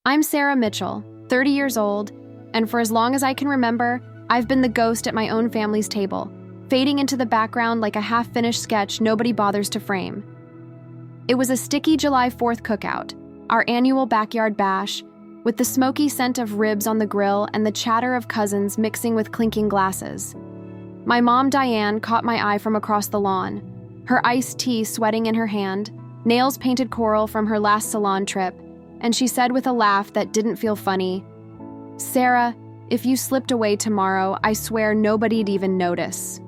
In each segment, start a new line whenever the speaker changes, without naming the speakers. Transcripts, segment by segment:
I'm Sarah Mitchell, 30 years old, and for as long as I can remember, I've been the ghost at my own family's table, fading into the background like a half-finished sketch nobody bothers to frame. It was a sticky July 4th cookout, our annual backyard bash, with the smoky scent of ribs on the grill and the chatter of cousins mixing with clinking glasses. My mom, Diane, caught my eye from across the lawn, her iced tea sweating in her hand, nails painted coral from her last salon trip, and she said with a laugh that didn't feel funny, "Sarah, if you slipped away tomorrow, I swear nobody'd even notice."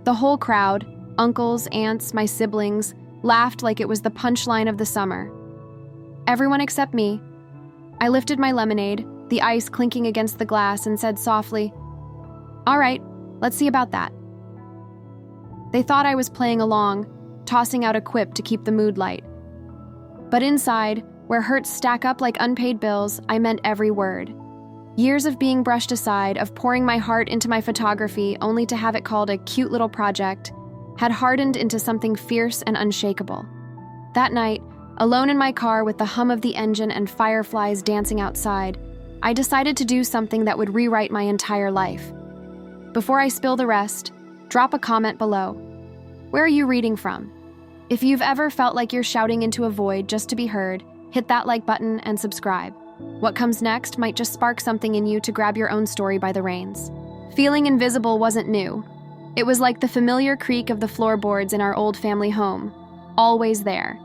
The whole crowd, uncles, aunts, my siblings, laughed like it was the punchline of the summer. Everyone except me. I lifted my lemonade, the ice clinking against the glass, and said softly, "All right, let's see about that." They thought I was playing along, tossing out a quip to keep the mood light. But inside, where hurts stack up like unpaid bills, I meant every word. Years of being brushed aside, of pouring my heart into my photography only to have it called a cute little project, had hardened into something fierce and unshakable. That night, alone in my car with the hum of the engine and fireflies dancing outside, I decided to do something that would rewrite my entire life. Before I spill the rest, drop a comment below. Where are you reading from? If you've ever felt like you're shouting into a void just to be heard, hit that like button and subscribe. What comes next might just spark something in you to grab your own story by the reins. Feeling invisible wasn't new. It was like the familiar creak of the floorboards in our old family home. Always there.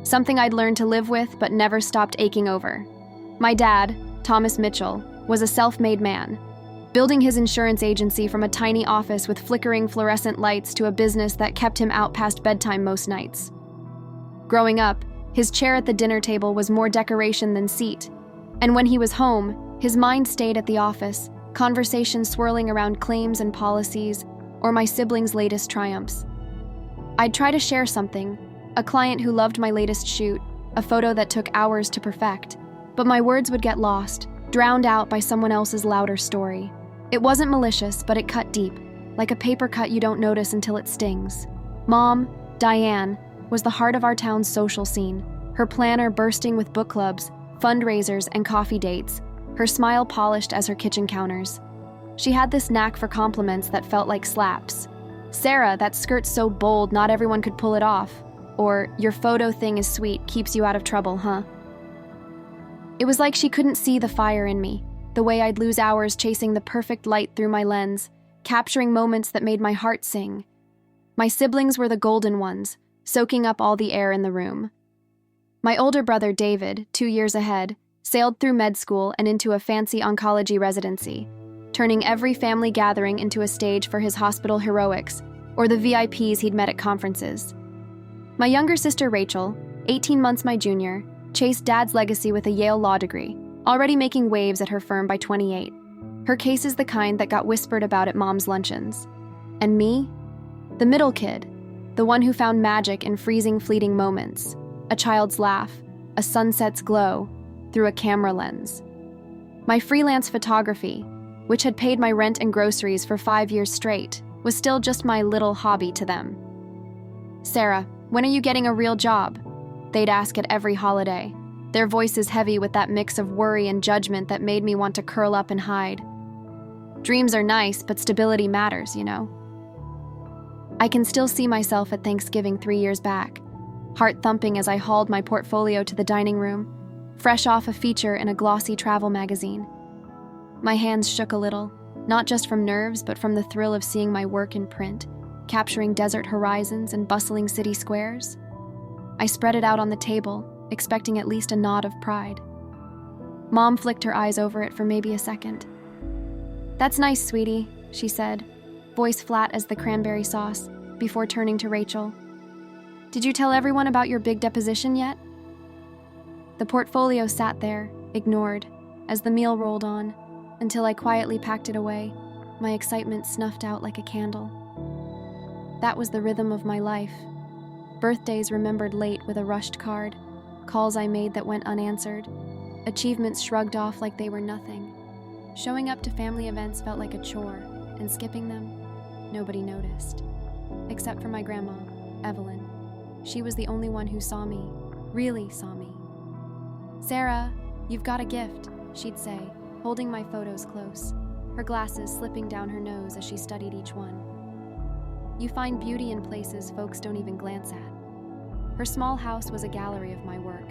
Something I'd learned to live with but never stopped aching over. My dad, Thomas Mitchell, was a self-made man, building his insurance agency from a tiny office with flickering fluorescent lights to a business that kept him out past bedtime most nights. Growing up, his chair at the dinner table was more decoration than seat, and when he was home, his mind stayed at the office, conversations swirling around claims and policies, or my siblings' latest triumphs. I'd try to share something, a client who loved my latest shoot, a photo that took hours to perfect, but my words would get lost, drowned out by someone else's louder story. It wasn't malicious, but it cut deep, like a paper cut you don't notice until it stings. Mom, Diane, was the heart of our town's social scene, her planner bursting with book clubs, fundraisers, and coffee dates, her smile polished as her kitchen counters. She had this knack for compliments that felt like slaps. "Sarah, that skirt's so bold not everyone could pull it off," or "Your photo thing is sweet, keeps you out of trouble, huh?" It was like she couldn't see the fire in me, the way I'd lose hours chasing the perfect light through my lens, capturing moments that made my heart sing. My siblings were the golden ones, soaking up all the air in the room. My older brother, David, 2 years ahead, sailed through med school and into a fancy oncology residency, turning every family gathering into a stage for his hospital heroics, or the VIPs he'd met at conferences. My younger sister, Rachel, 18 months my junior, chased Dad's legacy with a Yale law degree, already making waves at her firm by 28. Her case is the kind that got whispered about at Mom's luncheons. And me? The middle kid, the one who found magic in freezing, fleeting moments, a child's laugh, a sunset's glow, through a camera lens. My freelance photography, which had paid my rent and groceries for 5 years straight, was still just my little hobby to them. "Sarah, when are you getting a real job?" they'd ask at every holiday, their voices heavy with that mix of worry and judgment that made me want to curl up and hide. Dreams are nice, but stability matters, you know. I can still see myself at Thanksgiving 3 years back, heart thumping as I hauled my portfolio to the dining room, fresh off a feature in a glossy travel magazine. My hands shook a little, not just from nerves, but from the thrill of seeing my work in print, capturing desert horizons and bustling city squares. I spread it out on the table, expecting at least a nod of pride. Mom flicked her eyes over it for maybe a second. "That's nice, sweetie," she said, voice flat as the cranberry sauce, before turning to Rachel. "Did you tell everyone about your big deposition yet?" The portfolio sat there, ignored, as the meal rolled on, until I quietly packed it away, my excitement snuffed out like a candle. That was the rhythm of my life. Birthdays remembered late with a rushed card, calls I made that went unanswered, achievements shrugged off like they were nothing. Showing up to family events felt like a chore, and skipping them, nobody noticed. Except for my grandma, Evelyn. She was the only one who saw me, really saw me. "Sarah, "You've got a gift," she'd say, holding my photos close, her glasses slipping down her nose as she studied each one. "You find beauty in places folks don't even glance at." Her small house was a gallery of my work,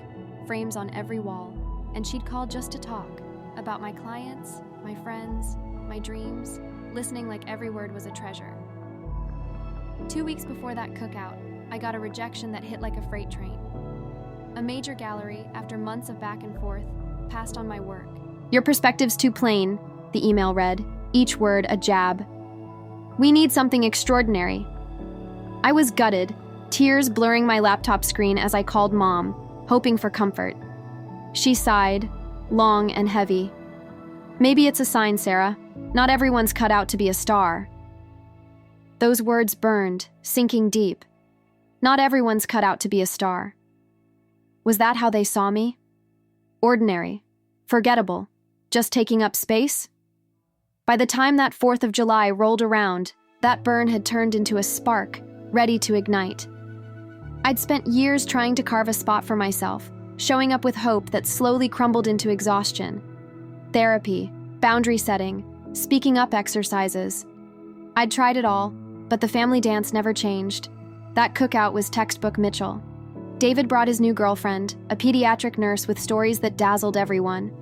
frames on every wall, and she'd call just to talk about my clients, my friends, my dreams, listening like every word was a treasure. 2 weeks before that cookout, I got a rejection that hit like a freight train. A major gallery, after months of back and forth, passed on my work. "Your perspective's too plain," the email read, each word a jab. "We need something extraordinary." I was gutted, tears blurring my laptop screen as I called Mom, hoping for comfort. She sighed, long and heavy. "Maybe it's a sign, Sarah. Not everyone's cut out to be a star." Those words burned, sinking deep. Not everyone's cut out to be a star. Was that how they saw me? Ordinary, forgettable, just taking up space? By the time that 4th of July rolled around, that burn had turned into a spark, ready to ignite. I'd spent years trying to carve a spot for myself, showing up with hope that slowly crumbled into exhaustion. Therapy, boundary setting, speaking up exercises. I'd tried it all, but the family dance never changed. That cookout was textbook Mitchell. David brought his new girlfriend, a pediatric nurse with stories that dazzled everyone.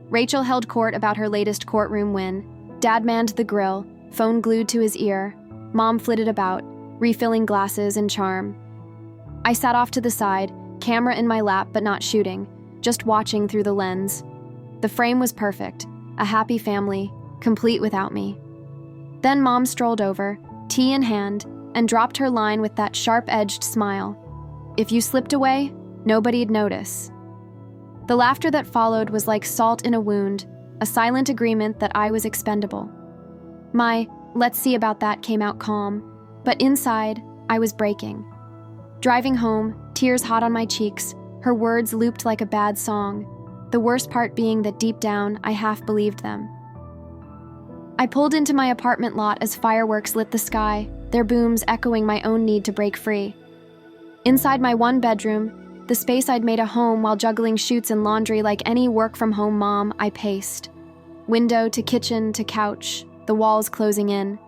Rachel held court about her latest courtroom win. Dad manned the grill, phone glued to his ear. Mom flitted about, refilling glasses and charm. I sat off to the side, camera in my lap but not shooting, just watching through the lens. The frame was perfect, a happy family, complete without me. Then Mom strolled over, tea in hand, and dropped her line with that sharp-edged smile. "If you slipped away, nobody'd notice." The laughter that followed was like salt in a wound, a silent agreement that I was expendable. My "let's see about that" came out calm, but inside, I was breaking. Driving home, tears hot on my cheeks, her words looped like a bad song, the worst part being that deep down, I half believed them. I pulled into my apartment lot as fireworks lit the sky, their booms echoing my own need to break free. Inside my one bedroom, the space I'd made a home while juggling shoots and laundry like any work-from-home mom, I paced. Window to kitchen to couch, the walls closing in.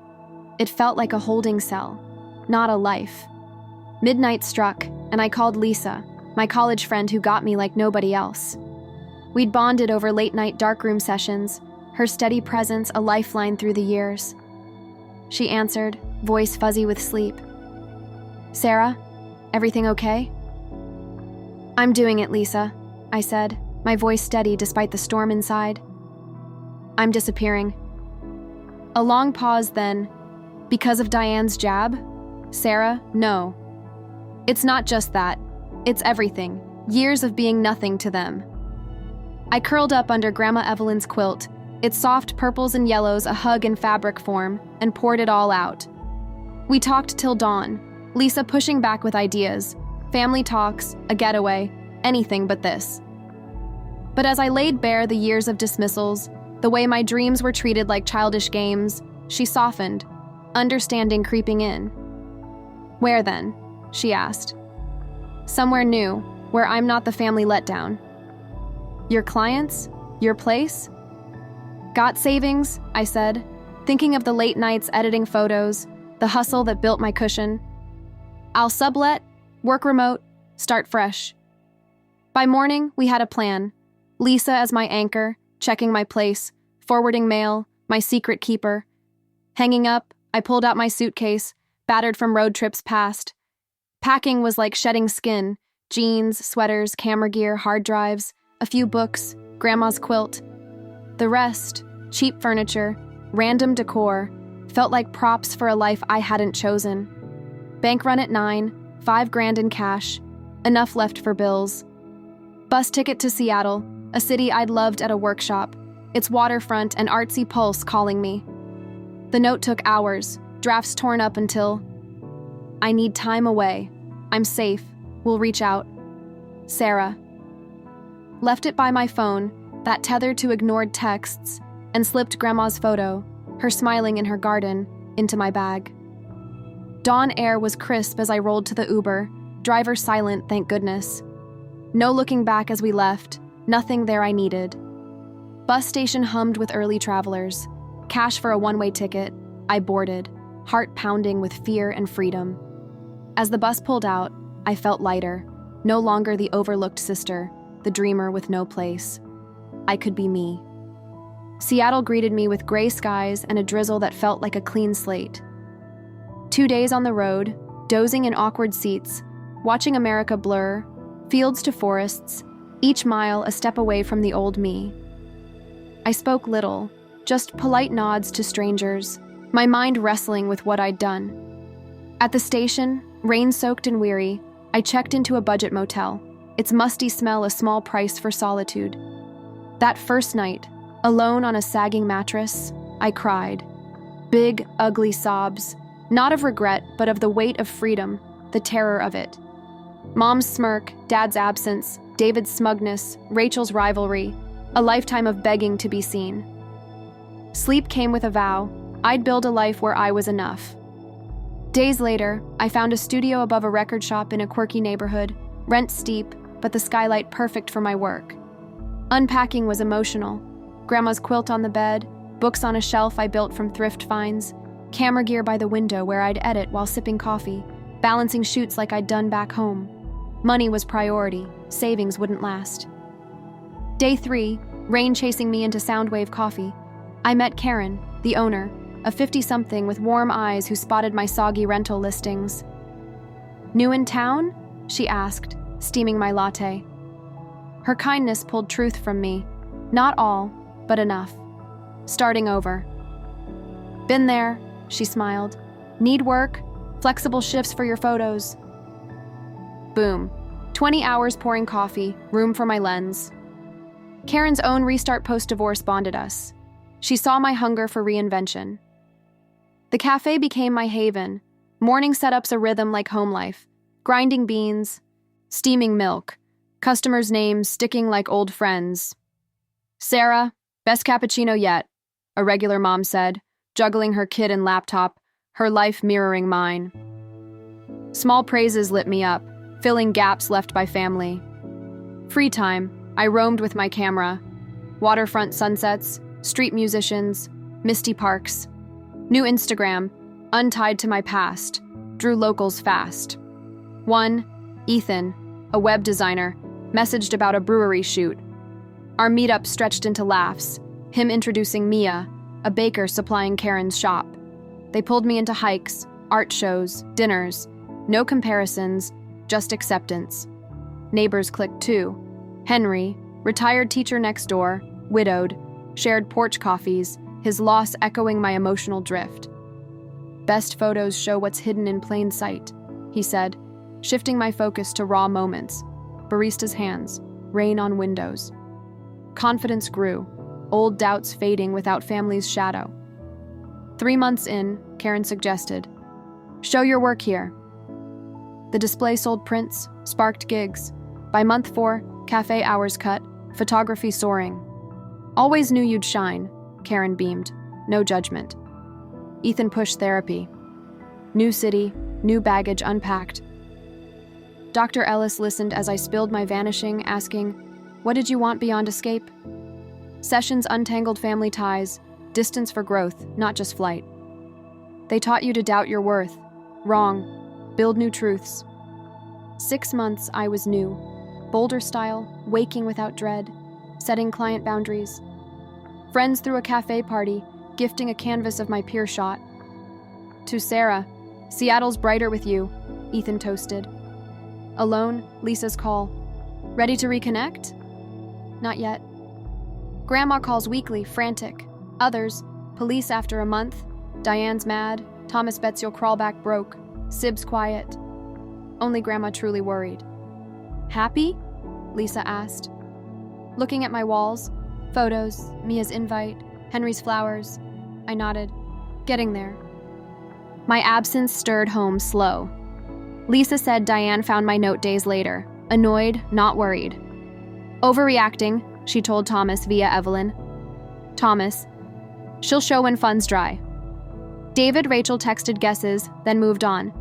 It felt like a holding cell, not a life. Midnight struck, and I called Lisa, my college friend who got me like nobody else. We'd bonded over late-night darkroom sessions, her steady presence a lifeline through the years. She answered, voice fuzzy with sleep. "Sarah, everything okay?" "I'm doing it, Lisa," I said, my voice steady despite the storm inside. "I'm disappearing." A long pause then. "Because of Diane's jab?" "Sarah, no. It's not just that. It's everything. Years of being nothing to them." I curled up under Grandma Evelyn's quilt, its soft purples and yellows a hug in fabric form, and poured it all out. We talked till dawn, Lisa pushing back with ideas, family talks, a getaway, anything but this. But as I laid bare the years of dismissals, the way my dreams were treated like childish games, she softened, understanding creeping in. "Where then?" she asked. "Somewhere new, where I'm not the family letdown." "Your clients? Your place?" "Got savings," I said, thinking of the late nights editing photos, the hustle that built my cushion. "I'll sublet, work remote, start fresh." By morning, we had a plan. Lisa as my anchor, checking my place, forwarding mail, my secret keeper. Hanging up, I pulled out my suitcase, battered from road trips past. Packing was like shedding skin, jeans, sweaters, camera gear, hard drives, a few books, Grandma's quilt. The rest, cheap furniture, random decor, felt like props for a life I hadn't chosen. Bank run at 9, $5,000 in cash, enough left for bills. Bus ticket to Seattle, a city I'd loved at a workshop, its waterfront and artsy pulse calling me. The note took hours, drafts torn up until, "I need time away. I'm safe. We'll reach out. Sarah." Left it by my phone, that tethered to ignored texts, and slipped Grandma's photo, her smiling in her garden, into my bag. Dawn air was crisp as I rolled to the Uber, driver silent, thank goodness. No looking back as we left, Nothing there I needed. Bus station hummed with early travelers. Cash for a one-way ticket. I boarded, heart pounding with fear and freedom. As the bus pulled out, I felt lighter, no longer the overlooked sister, the dreamer with no place. I could be me. Seattle greeted me with gray skies and a drizzle that felt like a clean slate. 2 days on the road, dozing in awkward seats, watching America blur, fields to forests, each mile a step away from the old me. I spoke little, just polite nods to strangers, my mind wrestling with what I'd done. At the station, rain-soaked and weary, I checked into a budget motel, its musty smell a small price for solitude. That first night, alone on a sagging mattress, I cried. Big, ugly sobs, not of regret, but of the weight of freedom, the terror of it. Mom's smirk, Dad's absence, David's smugness, Rachel's rivalry, a lifetime of begging to be seen. Sleep came with a vow. I'd build a life where I was enough. Days later, I found a studio above a record shop in a quirky neighborhood, rent steep, but the skylight perfect for my work. Unpacking was emotional. Grandma's quilt on the bed, books on a shelf I built from thrift finds, camera gear by the window where I'd edit while sipping coffee, balancing shoots like I'd done back home. Money was priority, savings wouldn't last. Day 3, rain chasing me into Soundwave Coffee. I met Karen, the owner, a 50-something with warm eyes who spotted my soggy rental listings. "New in town?" she asked, steaming my latte. Her kindness pulled truth from me. Not all, but enough. Starting over. "Been there," she smiled. "Need work? Flexible shifts for your photos." Boom. 20 hours pouring coffee, room for my lens. Karen's own restart post-divorce bonded us. She saw my hunger for reinvention. The cafe became my haven. Morning setups a rhythm like home life. Grinding beans, steaming milk, customers' names sticking like old friends. "Sarah, best cappuccino yet," a regular mom said, juggling her kid and laptop, her life mirroring mine. Small praises lit me up, filling gaps left by family. Free time, I roamed with my camera. Waterfront sunsets, street musicians, misty parks. New Instagram, untied to my past, drew locals fast. One, Ethan, a web designer, messaged about a brewery shoot. Our meetup stretched into laughs, him introducing Mia, a baker supplying Karen's shop. They pulled me into hikes, art shows, dinners. No comparisons, just acceptance. Neighbors clicked too. Henry, retired teacher next door, widowed, shared porch coffees, his loss echoing my emotional drift. "Best photos show what's hidden in plain sight," he said, shifting my focus to raw moments. Barista's hands, rain on windows. Confidence grew, old doubts fading without family's shadow. 3 months in, Karen suggested, "Show your work here." The display sold prints, sparked gigs. By month 4, cafe hours cut, photography soaring. "Always knew you'd shine," Karen beamed, no judgment. Ethan pushed therapy. New city, new baggage unpacked. Dr. Ellis listened as I spilled my vanishing, asking, "What did you want beyond escape?" Sessions untangled family ties, distance for growth, not just flight. They taught you to doubt your worth. Wrong. Build new truths. 6 months I was new. Boulder style, waking without dread, setting client boundaries. Friends threw a cafe party, gifting a canvas of my peer shot. To Sarah, "Seattle's brighter with you," Ethan toasted. Alone, Lisa's call. "Ready to reconnect?" "Not yet." Grandma calls weekly, frantic. Others, "Police after a month." Diane's mad. Thomas bets you'll crawl back broke. Sib's quiet. Only Grandma truly worried. "Happy?" Lisa asked. Looking at my walls, photos, Mia's invite, Henry's flowers, I nodded. Getting there. My absence stirred home slow. Lisa said Diane found my note days later, annoyed, not worried. "Overreacting," she told Thomas via Evelyn. Thomas, "She'll show when funds dry." David Rachel texted guesses, then moved on.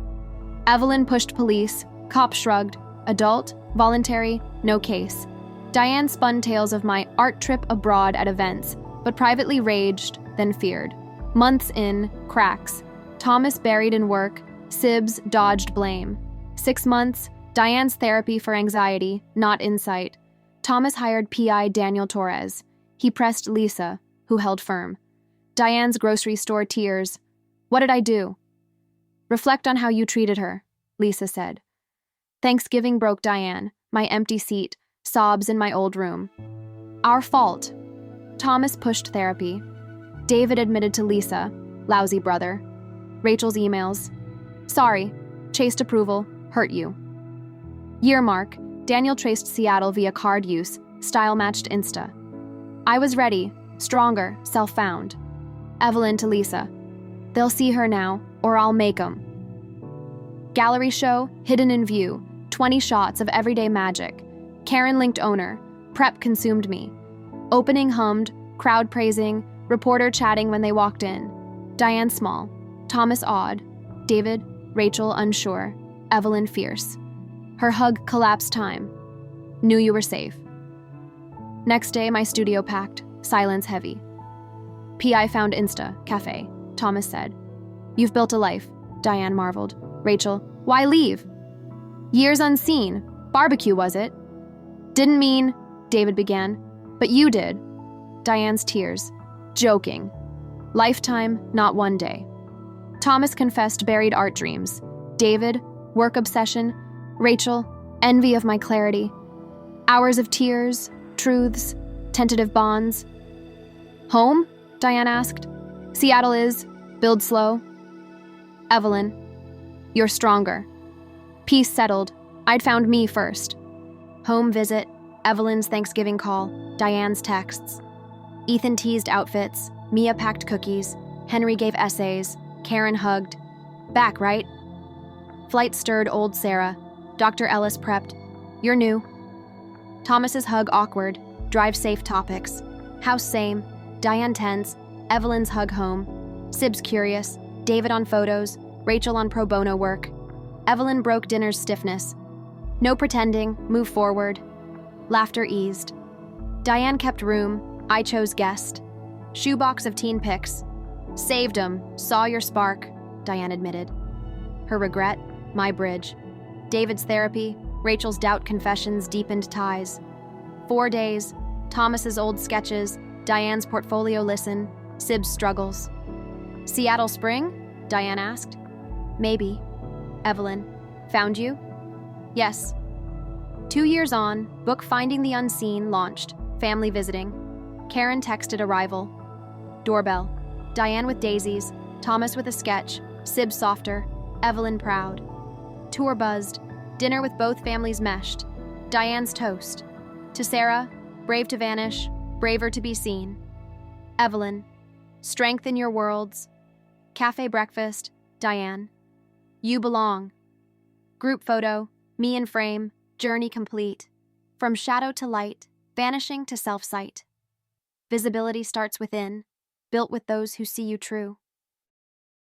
Evelyn pushed police, cop shrugged, adult, voluntary, no case. Diane spun tales of my art trip abroad at events, but privately raged, then feared. Months in, cracks. Thomas buried in work, Sibs dodged blame. 6 months, Diane's therapy for anxiety, not insight. Thomas hired PI Daniel Torres. He pressed Lisa, who held firm. Diane's grocery store tears. What did I do? Reflect on how you treated her, Lisa said. Thanksgiving broke Diane, my empty seat, sobs in my old room. Our fault. Thomas pushed therapy. David admitted to Lisa, lousy brother. Rachel's emails. Sorry, chased approval, hurt you. Year mark, Daniel traced Seattle via card use, style matched Insta. I was ready, stronger, self-found. Evelyn to Lisa. They'll see her now, or I'll make 'em. Gallery show, hidden in view, 20 shots of everyday magic. Karen linked owner, prep consumed me. Opening hummed, crowd praising, reporter chatting when they walked in. Diane small, Thomas awed, David, Rachel unsure, Evelyn fierce. Her hug collapsed time. Knew you were safe. Next day, my studio packed, silence heavy. PI found Insta, cafe, Thomas said. You've built a life, Diane marveled. Rachel, why leave? Years unseen, barbecue was it? Didn't mean, David began, but you did. Diane's tears, joking. Lifetime, not one day. Thomas confessed buried art dreams. David, work obsession. Rachel, envy of my clarity. Hours of tears, truths, tentative bonds. Home? Diane asked. Seattle is, build slow. Evelyn, you're stronger. Peace settled. I'd found me first. Home visit, Evelyn's Thanksgiving call, Diane's texts. Ethan teased outfits, Mia packed cookies, Henry gave essays, Karen hugged. Back, right? Flight stirred old Sarah. Dr. Ellis prepped. You're new. Thomas's hug awkward, drive safe topics. House same, Diane tense, Evelyn's hug home. Sibs curious, David on photos, Rachel on pro bono work. Evelyn broke dinner's stiffness. No pretending, move forward. Laughter eased. Diane kept room, I chose guest. Shoebox of teen pics. Saved 'em, saw your spark, Diane admitted. Her regret, my bridge. David's therapy, Rachel's doubt confessions deepened ties. 4 days, Thomas's old sketches, Diane's portfolio listen, Sib's struggles. Seattle spring? Diane asked. Maybe. Evelyn, found you? Yes. 2 years on, book Finding the Unseen launched, family visiting. Karen texted arrival. Doorbell. Diane with daisies, Thomas with a sketch, Sib softer, Evelyn proud. Tour buzzed, dinner with both families meshed. Diane's toast. To Sarah, brave to vanish, braver to be seen. Evelyn, strength in your worlds. Cafe breakfast, Diane. You belong. Group photo, me in frame, journey complete. From shadow to light, vanishing to self-sight. Visibility starts within, built with those who see you true.